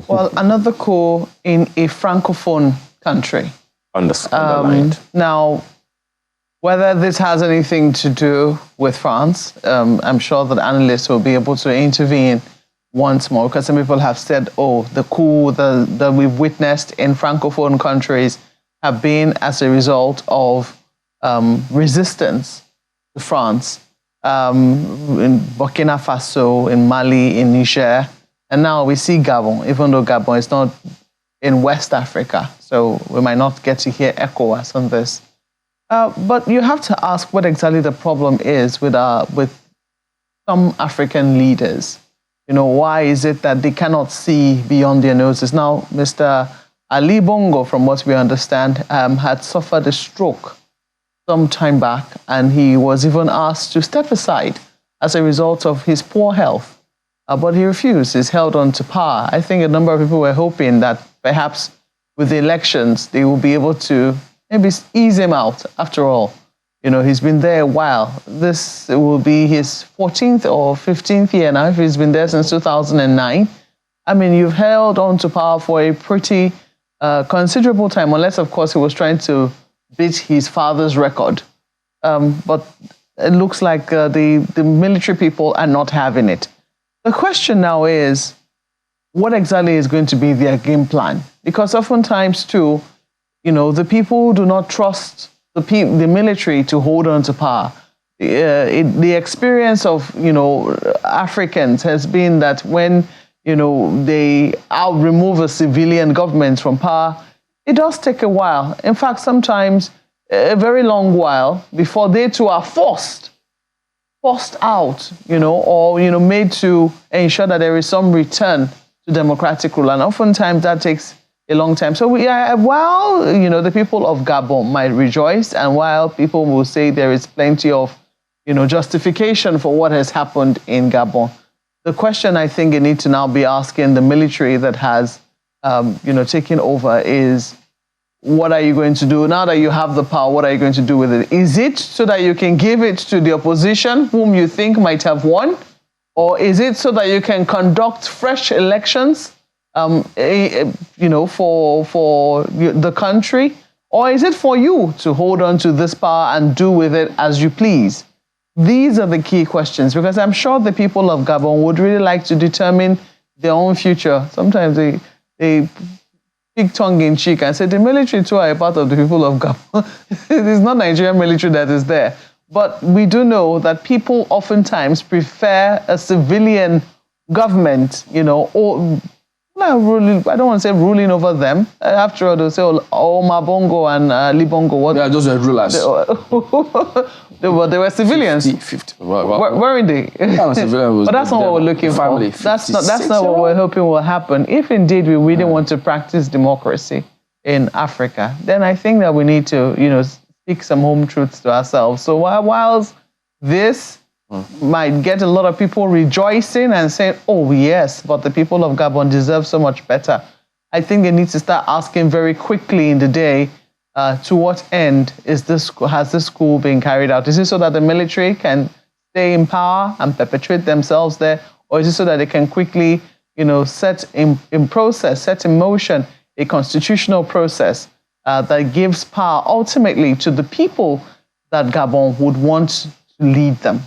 Well, another coup in a francophone country. Underlined. Now, whether this has anything to do with France, I'm sure that analysts will be able to intervene once more, because some people have said, oh, the coup that we've witnessed in francophone countries have been as a result of resistance to France in Burkina Faso, in Mali, in Niger, and now we see Gabon, even though Gabon is not in West Africa, so we might not get to hear ECOWAS on this. But you have to ask what exactly the problem is with some African leaders. You know, why is it that they cannot see beyond their noses? Now, Mr. Ali Bongo, from what we understand, had suffered a stroke some time back, and he was even asked to step aside as a result of his poor health. But he refused. He's held on to power. I think a number of people were hoping that perhaps with the elections, they will be able to maybe ease him out. After all, you know, he's been there a while. This will be his 14th or 15th year now. He's been there since 2009. I mean, you've held on to power for a pretty considerable time, unless, of course, he was trying to beat his father's record. But it looks like the military people are not having it. The question now is, what exactly is going to be their game plan? Because oftentimes, too, you know, the people do not trust the military to hold on to power. The experience of, you know, Africans has been that when, you know, they remove a civilian government from power, it does take a while. In fact, sometimes a very long while before they too are forced out, you know, or, you know, made to ensure that there is some return to democratic rule. And oftentimes that takes a long time. So while, you know, the people of Gabon might rejoice, and while people will say there is plenty of, you know, justification for what has happened in Gabon, the question I think you need to now be asking the military that has, you know, taken over is, what are you going to do now that you have the power? What are you going to do with it? Is it so that you can give it to the opposition whom you think might have won? Or is it so that you can conduct fresh elections, you know, for the country? Or is it for you to hold on to this power and do with it as you please? These are the key questions, because I'm sure the people of Gabon would really like to determine their own future. Sometimes they big tongue in cheek and say the military too are a part of the people of Gabon. It is not Nigerian military that is there. But we do know that people oftentimes prefer a civilian government, you know, or ruling, I don't want to say ruling over them. After all, they'll say, oh, Mabongo and Libongo. What? They are just rulers. They were civilians. 50. Weren't they? But that's not what we're looking for. That's not what we're hoping will happen. If indeed we really want to practice democracy in Africa, then I think that we need to, you know, speak some home truths to ourselves. So whilst this might get a lot of people rejoicing and saying, oh yes, but the people of Gabon deserve so much better, I think they need to start asking very quickly in the day, to what end has this coup been carried out? Is it so that the military can stay in power and perpetuate themselves there? Or is it so that they can quickly, you know, set in motion a constitutional process that gives power ultimately to the people that Gabon would want to lead them?